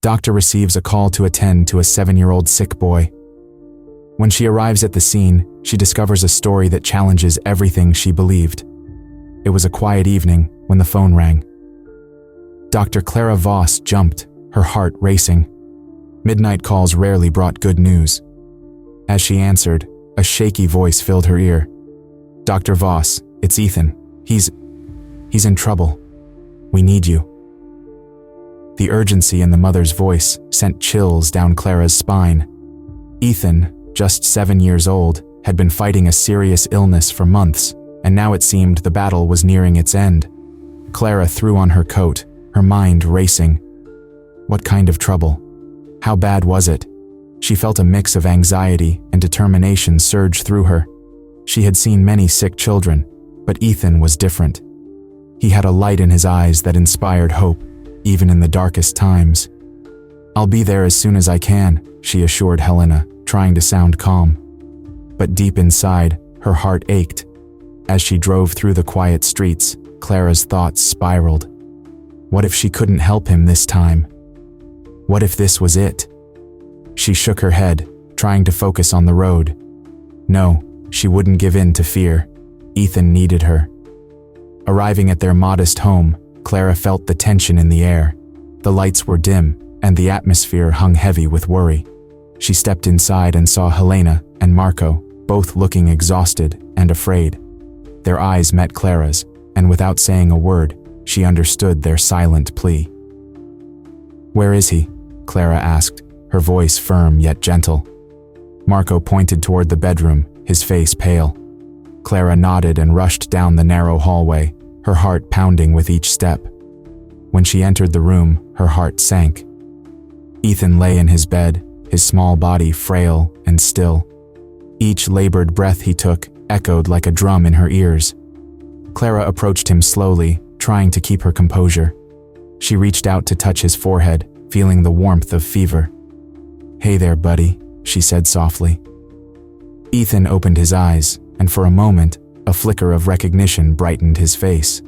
Doctor receives a call to attend to a 7-year-old sick boy. When she arrives at the scene, she discovers a story that challenges everything she believed. It was a quiet evening when the phone rang. Dr. Clara Voss jumped, her heart racing. Midnight calls rarely brought good news. As she answered, a shaky voice filled her ear. "Dr. Voss, it's Ethan. He's in trouble. We need you." The urgency in the mother's voice sent chills down Clara's spine. Ethan, just 7 years old, had been fighting a serious illness for months, and now it seemed the battle was nearing its end. Clara threw on her coat, her mind racing. What kind of trouble? How bad was it? She felt a mix of anxiety and determination surge through her. She had seen many sick children, but Ethan was different. He had a light in his eyes that inspired hope, even in the darkest times. "I'll be there as soon as I can," she assured Helena, trying to sound calm. But deep inside, her heart ached. As she drove through the quiet streets, Clara's thoughts spiraled. What if she couldn't help him this time? What if this was it? She shook her head, trying to focus on the road. No, she wouldn't give in to fear. Ethan needed her. Arriving at their modest home, Clara felt the tension in the air. The lights were dim, and the atmosphere hung heavy with worry. She stepped inside and saw Helena and Marco, both looking exhausted and afraid. Their eyes met Clara's, and without saying a word, she understood their silent plea. "Where is he?" Clara asked, her voice firm yet gentle. Marco pointed toward the bedroom, his face pale. Clara nodded and rushed down the narrow hallway, her heart pounding with each step. When she entered the room, her heart sank. Ethan lay in his bed, his small body frail and still. Each labored breath he took echoed like a drum in her ears. Clara approached him slowly, trying to keep her composure. She reached out to touch his forehead, feeling the warmth of fever. "Hey there, buddy," she said softly. Ethan opened his eyes, and for a moment, a flicker of recognition brightened his face.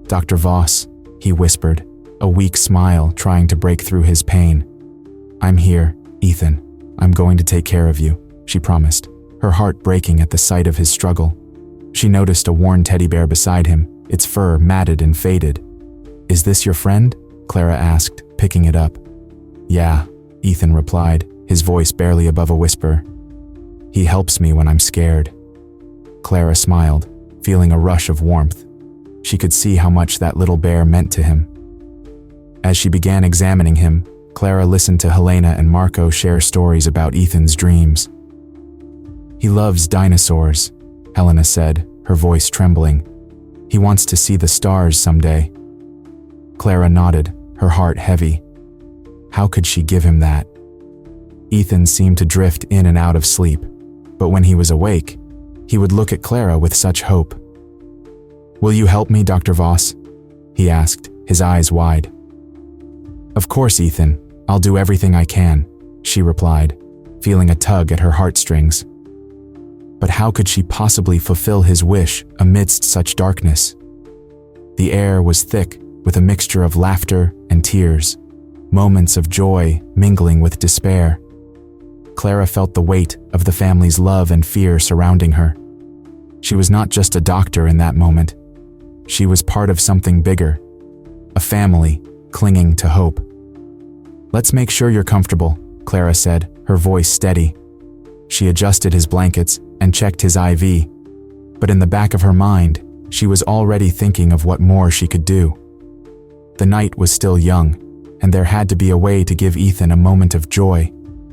"Dr. Voss," he whispered, a weak smile trying to break through his pain. "I'm here, Ethan. I'm going to take care of you," she promised, her heart breaking at the sight of his struggle. She noticed a worn teddy bear beside him, its fur matted and faded. "Is this your friend?" Clara asked, picking it up. "Yeah," Ethan replied, his voice barely above a whisper. "He helps me when I'm scared." Clara smiled, feeling a rush of warmth. She could see how much that little bear meant to him. As she began examining him, Clara listened to Helena and Marco share stories about Ethan's dreams. "He loves dinosaurs," Helena said, her voice trembling. "He wants to see the stars someday." Clara nodded, her heart heavy. How could she give him that? Ethan seemed to drift in and out of sleep, but when he was awake, he would look at Clara with such hope. "Will you help me, Dr. Voss?" he asked, his eyes wide. "Of course, Ethan. I'll do everything I can," she replied, feeling a tug at her heartstrings. But how could she possibly fulfill his wish amidst such darkness? The air was thick with a mixture of laughter and tears, moments of joy mingling with despair. Clara felt the weight of the family's love and fear surrounding her. She was not just a doctor in that moment. She was part of something bigger, a family clinging to hope. "Let's make sure you're comfortable," Clara said, her voice steady. She adjusted his blankets and checked his IV, but in the back of her mind, she was already thinking of what more she could do. The night was still young, and there had to be a way to give Ethan a moment of joy,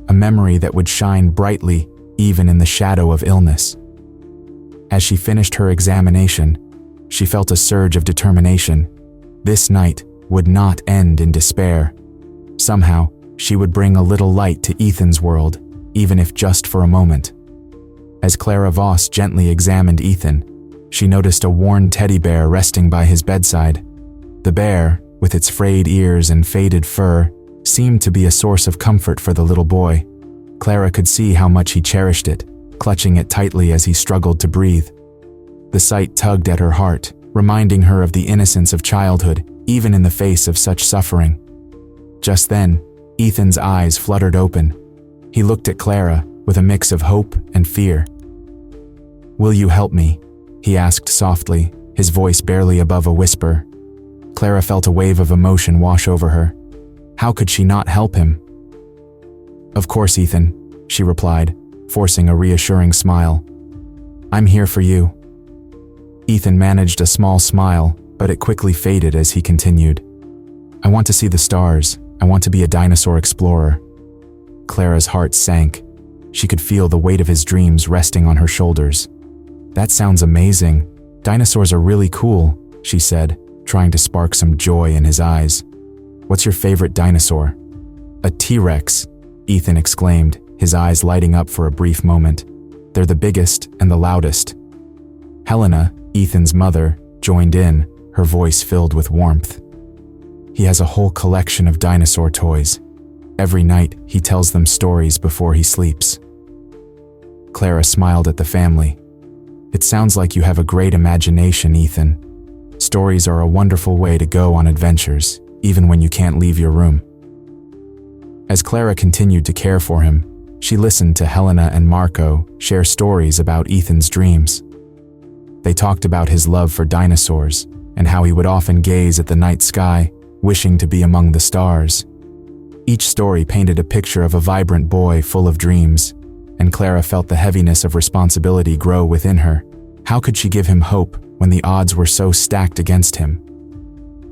a memory that would shine brightly even in the shadow of illness. As she finished her examination, she felt a surge of determination. This night would not end in despair. Somehow, she would bring a little light to Ethan's world, even if just for a moment. As Clara Voss gently examined Ethan, she noticed a worn teddy bear resting by his bedside. The bear, with its frayed ears and faded fur, seemed to be a source of comfort for the little boy. Clara could see how much he cherished it, clutching it tightly as he struggled to breathe. The sight tugged at her heart, reminding her of the innocence of childhood, even in the face of such suffering. Just then, Ethan's eyes fluttered open. He looked at Clara with a mix of hope and fear. "Will you help me?" he asked softly, his voice barely above a whisper. Clara felt a wave of emotion wash over her. How could she not help him? "Of course, Ethan," she replied, forcing a reassuring smile. "I'm here for you." Ethan managed a small smile, but it quickly faded as he continued. "I want to see the stars. I want to be a dinosaur explorer." Clara's heart sank. She could feel the weight of his dreams resting on her shoulders. "That sounds amazing. Dinosaurs are really cool," she said, trying to spark some joy in his eyes. "What's your favorite dinosaur?" "A T-Rex," Ethan exclaimed, his eyes lighting up for a brief moment. "They're the biggest and the loudest." Helena, Ethan's mother, joined in, her voice filled with warmth. "He has a whole collection of dinosaur toys. Every night, he tells them stories before he sleeps." Clara smiled at the family. "It sounds like you have a great imagination, Ethan. Stories are a wonderful way to go on adventures, even when you can't leave your room." As Clara continued to care for him, she listened to Helena and Marco share stories about Ethan's dreams. They talked about his love for dinosaurs and how he would often gaze at the night sky, wishing to be among the stars. Each story painted a picture of a vibrant boy full of dreams, and Clara felt the heaviness of responsibility grow within her. How could she give him hope when the odds were so stacked against him?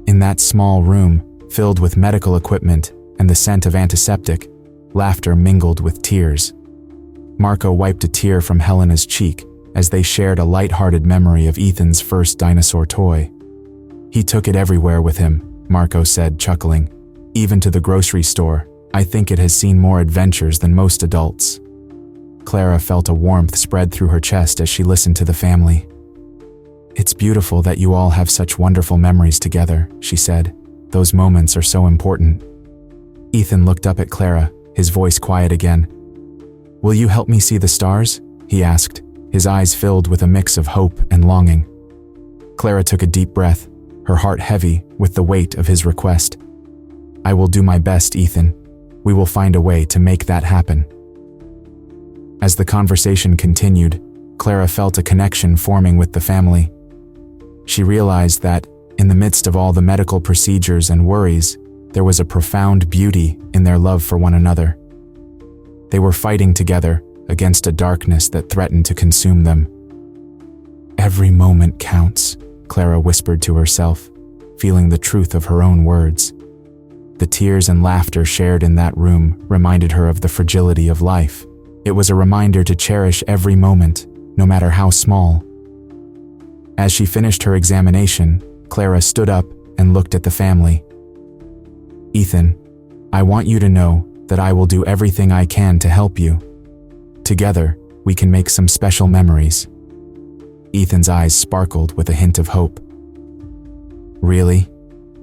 In that small room, filled with medical equipment and the scent of antiseptic, laughter mingled with tears. Marco wiped a tear from Helena's cheek as they shared a light-hearted memory of Ethan's first dinosaur toy. "He took it everywhere with him," Marco said, chuckling. "Even to the grocery store. I think it has seen more adventures than most adults." Clara felt a warmth spread through her chest as she listened to the family. "It's beautiful that you all have such wonderful memories together," she said. "Those moments are so important." Ethan looked up at Clara, his voice quiet again. "Will you help me see the stars?" he asked, his eyes filled with a mix of hope and longing. Clara took a deep breath, her heart heavy with the weight of his request. "I will do my best, Ethan. We will find a way to make that happen." As the conversation continued, Clara felt a connection forming with the family. She realized that, in the midst of all the medical procedures and worries, there was a profound beauty in their love for one another. They were fighting together against a darkness that threatened to consume them. "Every moment counts," Clara whispered to herself, feeling the truth of her own words. The tears and laughter shared in that room reminded her of the fragility of life. It was a reminder to cherish every moment, no matter how small. As she finished her examination, Clara stood up and looked at the family. "Ethan, I want you to know that I will do everything I can to help you. Together, we can make some special memories." Ethan's eyes sparkled with a hint of hope. "Really?"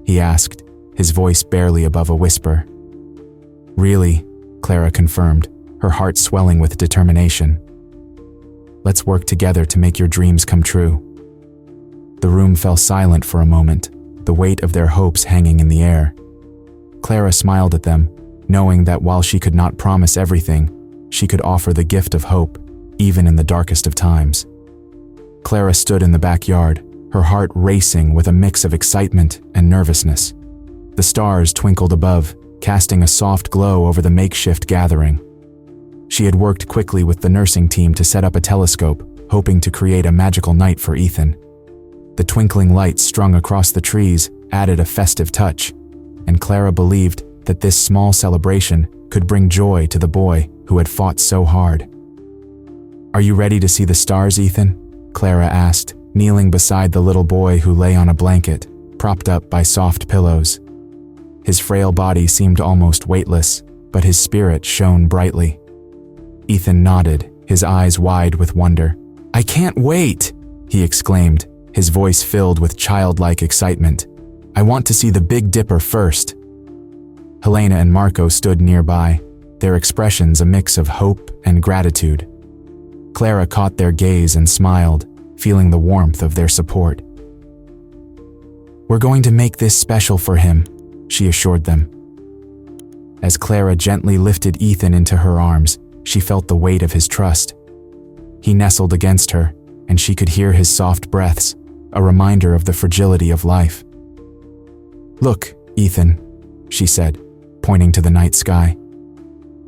he asked, his voice barely above a whisper. "Really," Clara confirmed, her heart swelling with determination. "Let's work together to make your dreams come true." The room fell silent for a moment, the weight of their hopes hanging in the air. Clara smiled at them, knowing that while she could not promise everything, she could offer the gift of hope, even in the darkest of times. Clara stood in the backyard, her heart racing with a mix of excitement and nervousness. The stars twinkled above, casting a soft glow over the makeshift gathering. She had worked quickly with the nursing team to set up a telescope, hoping to create a magical night for Ethan. The twinkling lights strung across the trees added a festive touch, and Clara believed that this small celebration could bring joy to the boy who had fought so hard. "Are you ready to see the stars, Ethan?" Clara asked, kneeling beside the little boy who lay on a blanket, propped up by soft pillows. His frail body seemed almost weightless, but his spirit shone brightly. Ethan nodded, his eyes wide with wonder. "I can't wait!" he exclaimed, his voice filled with childlike excitement. "I want to see the Big Dipper first." Helena and Marco stood nearby, their expressions a mix of hope and gratitude. Clara caught their gaze and smiled, feeling the warmth of their support. "We're going to make this special for him," she assured them. As Clara gently lifted Ethan into her arms, she felt the weight of his trust. He nestled against her, and she could hear his soft breaths, a reminder of the fragility of life. "Look, Ethan," she said, pointing to the night sky.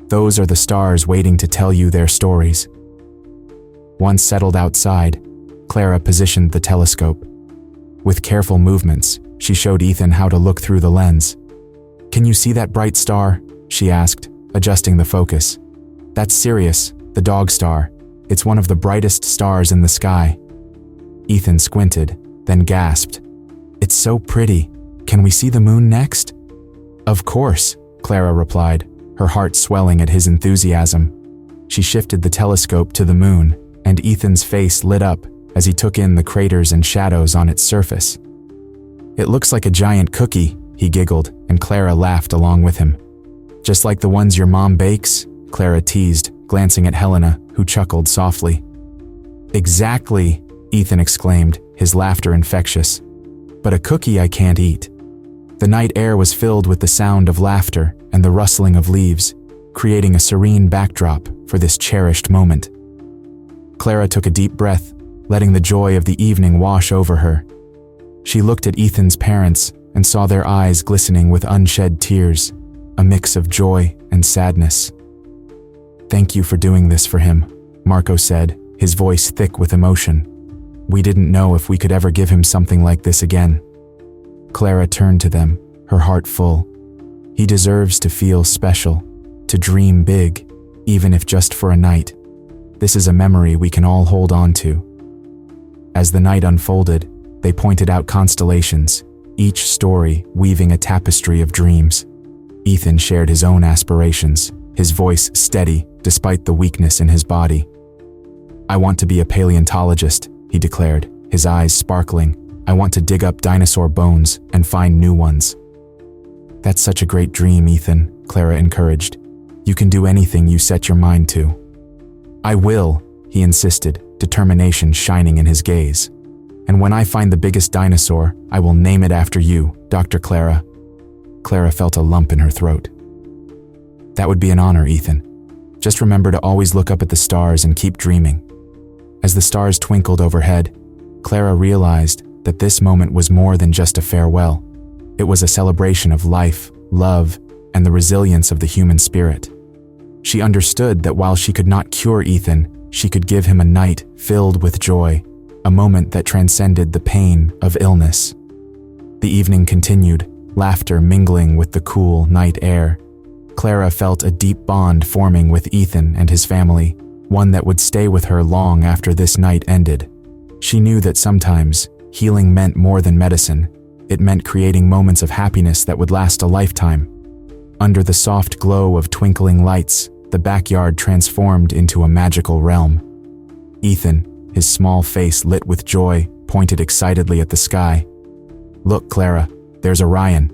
"Those are the stars waiting to tell you their stories." Once settled outside, Clara positioned the telescope. With careful movements, she showed Ethan how to look through the lens. "Can you see that bright star?" she asked, adjusting the focus. "That's Sirius, the dog star. It's one of the brightest stars in the sky." Ethan squinted, then gasped. "It's so pretty. Can we see the moon next?" "Of course," Clara replied, her heart swelling at his enthusiasm. She shifted the telescope to the moon, and Ethan's face lit up as he took in the craters and shadows on its surface. "It looks like a giant cookie," he giggled, and Clara laughed along with him. "Just like the ones your mom bakes?" Clara teased, glancing at Helena, who chuckled softly. "Exactly," Ethan exclaimed, his laughter infectious. "But a cookie I can't eat." The night air was filled with the sound of laughter and the rustling of leaves, creating a serene backdrop for this cherished moment. Clara took a deep breath, letting the joy of the evening wash over her. She looked at Ethan's parents and saw their eyes glistening with unshed tears, a mix of joy and sadness. "Thank you for doing this for him," Marco said, his voice thick with emotion. "We didn't know if we could ever give him something like this again." Clara turned to them, her heart full. "He deserves to feel special, to dream big, even if just for a night. This is a memory we can all hold on to." As the night unfolded, they pointed out constellations, each story weaving a tapestry of dreams. Ethan shared his own aspirations, his voice steady despite the weakness in his body. "I want to be a paleontologist," he declared, his eyes sparkling. "I want to dig up dinosaur bones and find new ones." "That's such a great dream, Ethan," Clara encouraged. "You can do anything you set your mind to." "I will," he insisted, determination shining in his gaze. "And when I find the biggest dinosaur, I will name it after you, Dr. Clara." Clara felt a lump in her throat. "That would be an honor, Ethan. Just remember to always look up at the stars and keep dreaming." As the stars twinkled overhead, Clara realized that this moment was more than just a farewell. It was a celebration of life, love, and the resilience of the human spirit. She understood that while she could not cure Ethan, she could give him a night filled with joy, a moment that transcended the pain of illness. The evening continued, laughter mingling with the cool night air. Clara felt a deep bond forming with Ethan and his family, one that would stay with her long after this night ended. She knew that sometimes healing meant more than medicine. It meant creating moments of happiness that would last a lifetime. Under the soft glow of twinkling lights, the backyard transformed into a magical realm. Ethan, his small face lit with joy, pointed excitedly at the sky. "Look, Clara, there's Orion."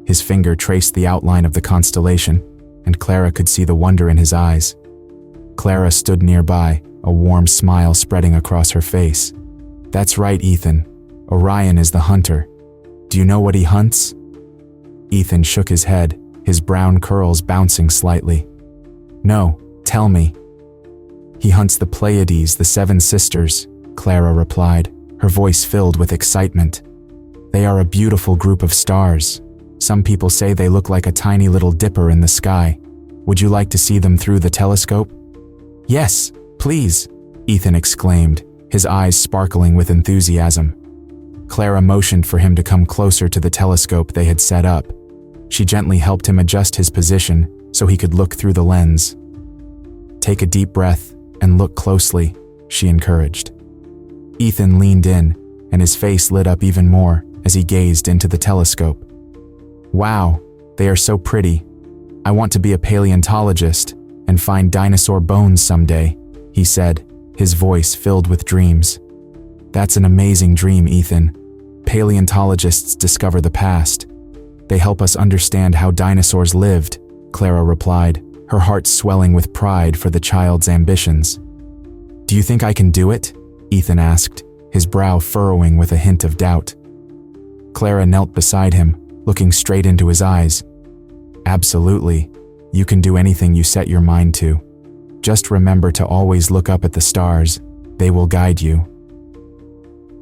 His finger traced the outline of the constellation, and Clara could see the wonder in his eyes. Clara stood nearby, a warm smile spreading across her face. "That's right, Ethan. Orion is the hunter. Do you know what he hunts?" Ethan shook his head, his brown curls bouncing slightly. "No, tell me." "He hunts the Pleiades, the seven sisters," Clara replied, her voice filled with excitement. "They are a beautiful group of stars. Some people say they look like a tiny little dipper in the sky. Would you like to see them through the telescope?" "Yes, please," Ethan exclaimed, his eyes sparkling with enthusiasm. Clara motioned for him to come closer to the telescope they had set up. She gently helped him adjust his position so he could look through the lens. "Take a deep breath and look closely," she encouraged. Ethan leaned in, and his face lit up even more as he gazed into the telescope. "Wow, they are so pretty. I want to be a paleontologist and find dinosaur bones someday," he said, his voice filled with dreams. "That's an amazing dream, Ethan. Paleontologists discover the past. They help us understand how dinosaurs lived," Clara replied, her heart swelling with pride for the child's ambitions. "Do you think I can do it?" Ethan asked, his brow furrowing with a hint of doubt. Clara knelt beside him, looking straight into his eyes. Absolutely. You can do anything you set your mind to. Just remember to always look up at the stars. They will guide you.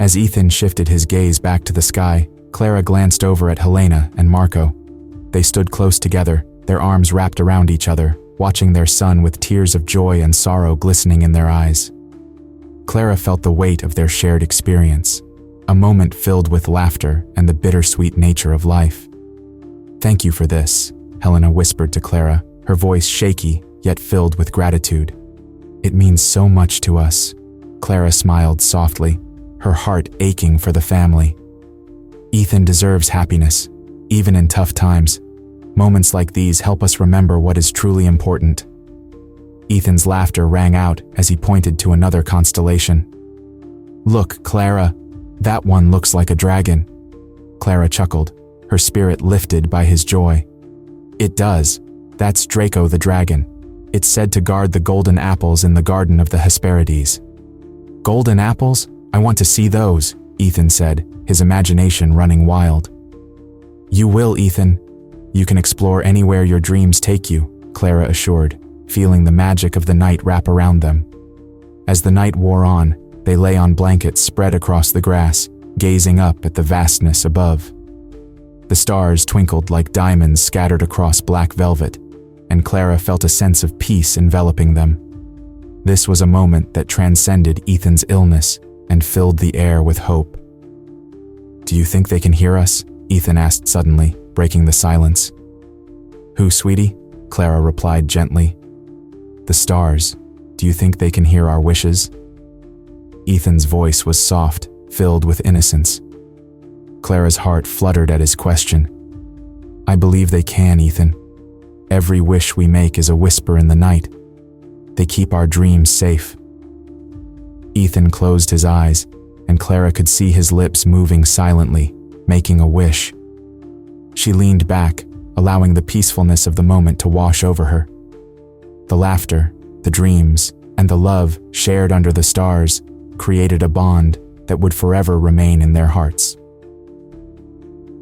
As Ethan shifted his gaze back to the sky, Clara glanced over at Helena and Marco. They stood close together, their arms wrapped around each other, watching their son with tears of joy and sorrow glistening in their eyes. Clara felt the weight of their shared experience, a moment filled with laughter and the bittersweet nature of life. "Thank you for this," Helena whispered to Clara, her voice shaky yet filled with gratitude. "It means so much to us." Clara smiled softly, her heart aching for the family. Ethan deserves happiness, even in tough times. Moments like these help us remember what is truly important. Ethan's laughter rang out as he pointed to another constellation. "Look, Clara, that one looks like a dragon." Clara chuckled, her spirit lifted by his joy. "It does. That's Draco the dragon. It's said to guard the golden apples in the Garden of the Hesperides." "Golden apples? I want to see those," Ethan said, his imagination running wild. "You will, Ethan. You can explore anywhere your dreams take you," Clara assured, feeling the magic of the night wrap around them. As the night wore on, they lay on blankets spread across the grass, gazing up at the vastness above. The stars twinkled like diamonds scattered across black velvet, and Clara felt a sense of peace enveloping them. This was a moment that transcended Ethan's illness and filled the air with hope. "Do you think they can hear us?" Ethan asked suddenly, breaking the silence. "Who, sweetie?" Clara replied gently. "The stars. Do you think they can hear our wishes?" Ethan's voice was soft, filled with innocence. Clara's heart fluttered at his question. "I believe they can, Ethan. Every wish we make is a whisper in the night. They keep our dreams safe." Ethan closed his eyes, and Clara could see his lips moving silently, making a wish. She leaned back, allowing the peacefulness of the moment to wash over her. The laughter, the dreams, and the love shared under the stars created a bond that would forever remain in their hearts.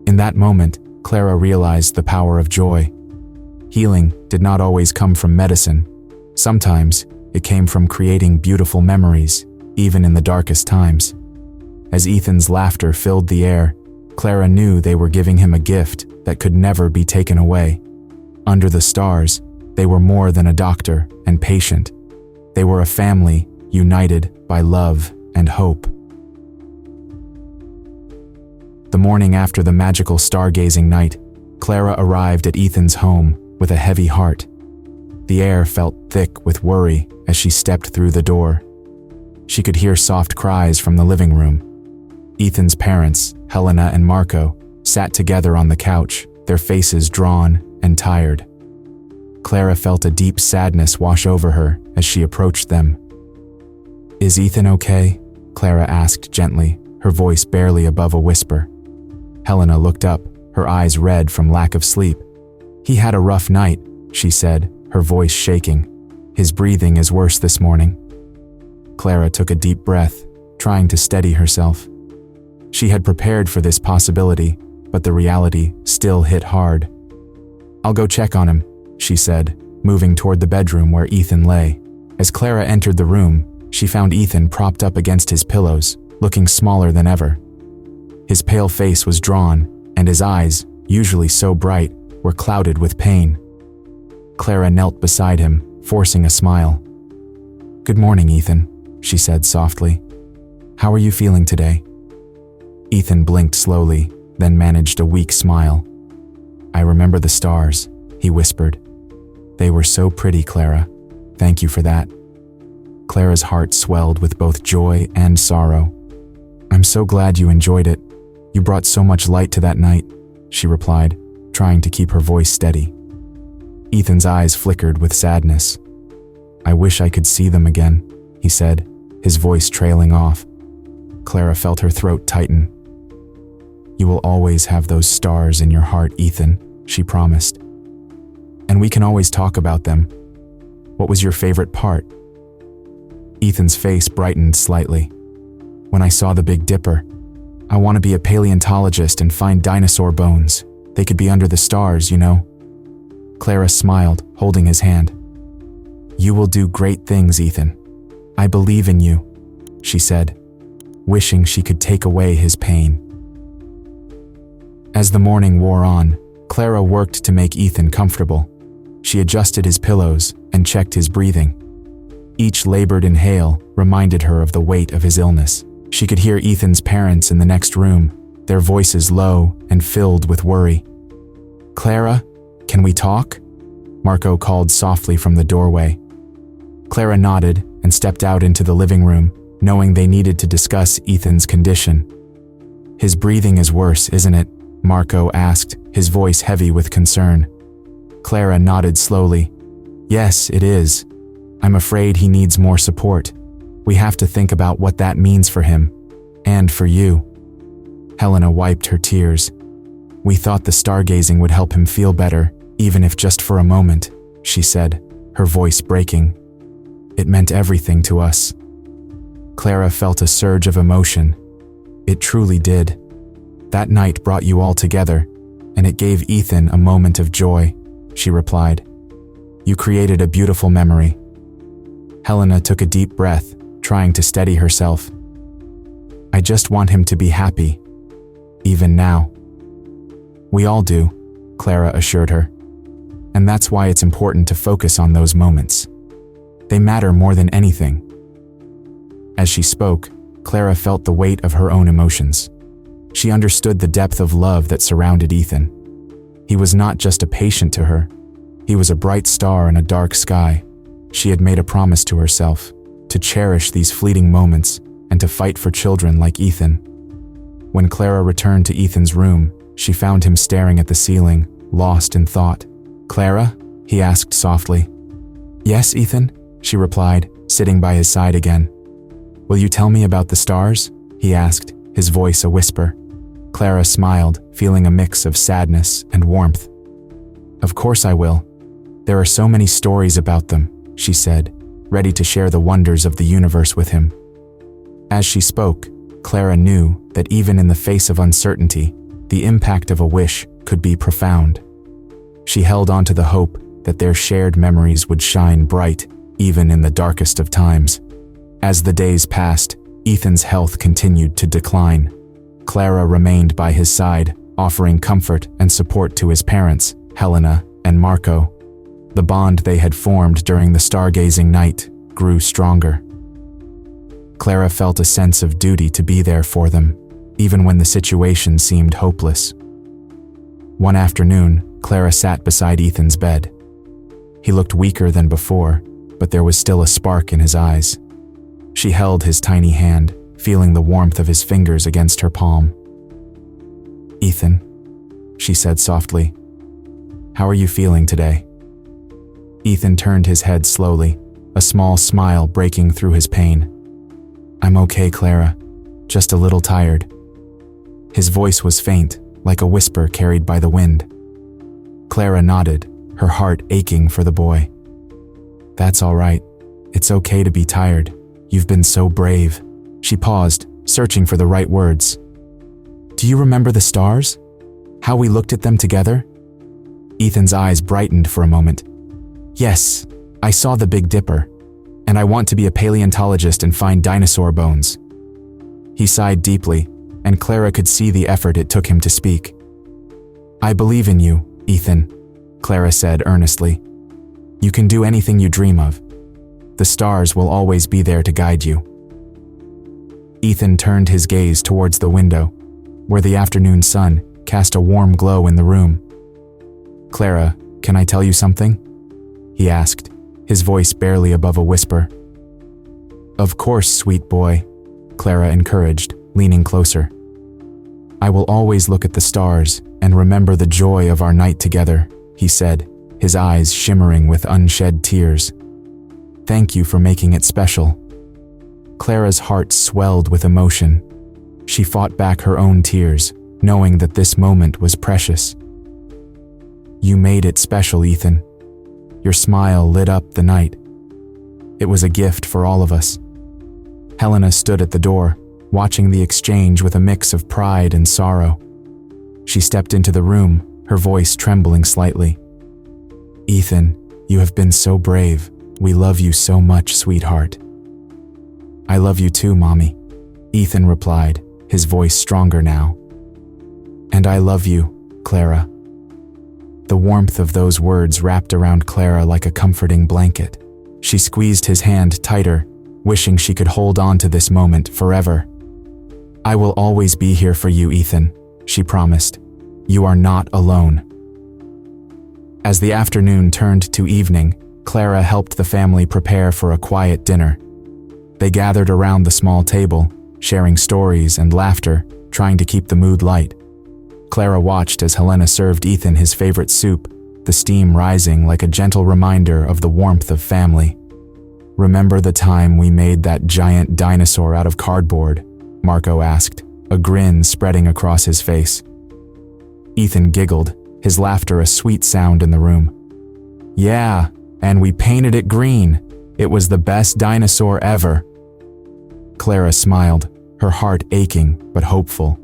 In that moment, Clara realized the power of joy. Healing did not always come from medicine. Sometimes it came from creating beautiful memories, even in the darkest times. As Ethan's laughter filled the air, Clara knew they were giving him a gift that could never be taken away. Under the stars, they were more than a doctor and patient. They were a family united by love and hope. The morning after the magical stargazing night, Clara arrived at Ethan's home with a heavy heart. The air felt thick with worry as she stepped through the door. She could hear soft cries from the living room. Ethan's parents, Helena and Marco, sat together on the couch, their faces drawn and tired. Clara felt a deep sadness wash over her as she approached them. "Is Ethan okay?" Clara asked gently, her voice barely above a whisper. Helena looked up, her eyes red from lack of sleep. "He had a rough night," she said, her voice shaking. "His breathing is worse this morning." Clara took a deep breath, trying to steady herself. She had prepared for this possibility, but the reality still hit hard. "I'll go check on him," she said, moving toward the bedroom where Ethan lay. As Clara entered the room, she found Ethan propped up against his pillows, looking smaller than ever. His pale face was drawn, and his eyes, usually so bright, were clouded with pain. Clara knelt beside him, forcing a smile. "Good morning, Ethan," she said softly. "How are you feeling today?" Ethan blinked slowly, then managed a weak smile. "I remember the stars," he whispered. "They were so pretty, Clara. Thank you for that." Clara's heart swelled with both joy and sorrow. "I'm so glad you enjoyed it. You brought so much light to that night," she replied, trying to keep her voice steady. Ethan's eyes flickered with sadness. "I wish I could see them again," he said, his voice trailing off. Clara felt her throat tighten. "You will always have those stars in your heart, Ethan," she promised. "And we can always talk about them. What was your favorite part?" Ethan's face brightened slightly. "When I saw the Big Dipper. I want to be a paleontologist and find dinosaur bones. They could be under the stars, you know." Clara smiled, holding his hand. "You will do great things, Ethan. I believe in you," she said, wishing she could take away his pain. As the morning wore on, Clara worked to make Ethan comfortable. She adjusted his pillows and checked his breathing. Each labored inhale reminded her of the weight of his illness. She could hear Ethan's parents in the next room, their voices low and filled with worry. "Clara, can we talk?" Marco called softly from the doorway. Clara nodded and stepped out into the living room, knowing they needed to discuss Ethan's condition. "His breathing is worse, isn't it?" Marco asked, his voice heavy with concern. Clara nodded slowly. "Yes, it is. I'm afraid he needs more support. We have to think about what that means for him. And for you." Helena wiped her tears. "We thought the stargazing would help him feel better, even if just for a moment," she said, her voice breaking. "It meant everything to us." Clara felt a surge of emotion. It truly did. "That night brought you all together, and it gave Ethan a moment of joy," she replied. "You created a beautiful memory." Helena took a deep breath, trying to steady herself. "I just want him to be happy, even now." "We all do," Clara assured her. "And that's why it's important to focus on those moments. They matter more than anything." As she spoke, Clara felt the weight of her own emotions. She understood the depth of love that surrounded Ethan. He was not just a patient to her. He was a bright star in a dark sky. She had made a promise to herself to cherish these fleeting moments and to fight for children like Ethan. When Clara returned to Ethan's room, she found him staring at the ceiling, lost in thought. "Clara?" he asked softly. "Yes, Ethan?" she replied, sitting by his side again. "Will you tell me about the stars?" he asked, his voice a whisper. Clara smiled, feeling a mix of sadness and warmth. "Of course I will. There are so many stories about them," she said, ready to share the wonders of the universe with him. As she spoke, Clara knew that even in the face of uncertainty, the impact of a wish could be profound. She held on to the hope that their shared memories would shine bright, even in the darkest of times. As the days passed, Ethan's health continued to decline. Clara remained by his side, offering comfort and support to his parents, Helena and Marco. The bond they had formed during the stargazing night grew stronger. Clara felt a sense of duty to be there for them, even when the situation seemed hopeless. One afternoon, Clara sat beside Ethan's bed. He looked weaker than before, but there was still a spark in his eyes. She held his tiny hand, feeling the warmth of his fingers against her palm. "Ethan," she said softly, "how are you feeling today?" Ethan turned his head slowly, a small smile breaking through his pain. "I'm okay, Clara, just a little tired." His voice was faint, like a whisper carried by the wind. Clara nodded, her heart aching for the boy. "That's all right. It's okay to be tired. You've been so brave." She paused, searching for the right words. "Do you remember the stars? How we looked at them together?" Ethan's eyes brightened for a moment. "Yes, I saw the Big Dipper, and I want to be a paleontologist and find dinosaur bones." He sighed deeply, and Clara could see the effort it took him to speak. "I believe in you, Ethan," Clara said earnestly. "You can do anything you dream of. The stars will always be there to guide you." Ethan turned his gaze towards the window, where the afternoon sun cast a warm glow in the room. "Clara, can I tell you something?" he asked, his voice barely above a whisper. "Of course, sweet boy," Clara encouraged, leaning closer. "I will always look at the stars and remember the joy of our night together," he said, his eyes shimmering with unshed tears. "Thank you for making it special." Clara's heart swelled with emotion. She fought back her own tears, knowing that this moment was precious. "You made it special, Ethan. Your smile lit up the night. It was a gift for all of us." Helena stood at the door, watching the exchange with a mix of pride and sorrow. She stepped into the room, her voice trembling slightly. "Ethan, you have been so brave. We love you so much, sweetheart." "I love you too, Mommy," Ethan replied, his voice stronger now. "And I love you, Clara." The warmth of those words wrapped around Clara like a comforting blanket. She squeezed his hand tighter, wishing she could hold on to this moment forever. "I will always be here for you, Ethan," she promised. "You are not alone." As the afternoon turned to evening, Clara helped the family prepare for a quiet dinner. They gathered around the small table, sharing stories and laughter, trying to keep the mood light. Clara watched as Helena served Ethan his favorite soup, the steam rising like a gentle reminder of the warmth of family. "Remember the time we made that giant dinosaur out of cardboard?" Marco asked, a grin spreading across his face. Ethan giggled, his laughter a sweet sound in the room. "Yeah, and we painted it green. It was the best dinosaur ever." Clara smiled, her heart aching but hopeful.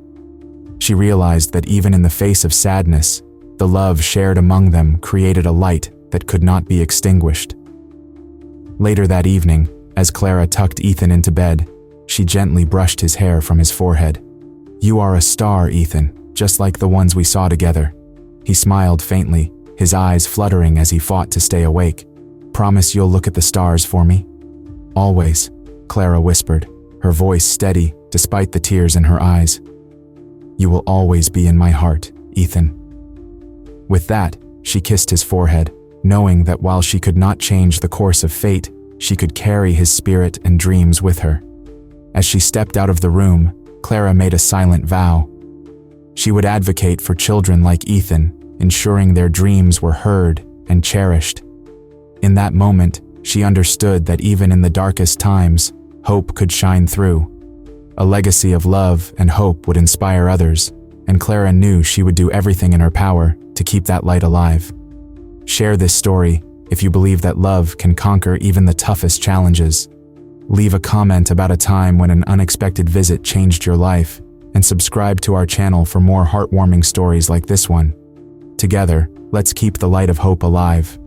She realized that even in the face of sadness, the love shared among them created a light that could not be extinguished. Later that evening, as Clara tucked Ethan into bed, she gently brushed his hair from his forehead. "You are a star, Ethan, just like the ones we saw together." He smiled faintly, his eyes fluttering as he fought to stay awake. "Promise you'll look at the stars for me?" "Always," Clara whispered, her voice steady despite the tears in her eyes. "You will always be in my heart, Ethan." With that, she kissed his forehead, knowing that while she could not change the course of fate, she could carry his spirit and dreams with her. As she stepped out of the room, Clara made a silent vow. She would advocate for children like Ethan, ensuring their dreams were heard and cherished. In that moment, she understood that even in the darkest times, hope could shine through. A legacy of love and hope would inspire others, and Clara knew she would do everything in her power to keep that light alive. Share this story if you believe that love can conquer even the toughest challenges. Leave a comment about a time when an unexpected visit changed your life, and subscribe to our channel for more heartwarming stories like this one. Together, let's keep the light of hope alive.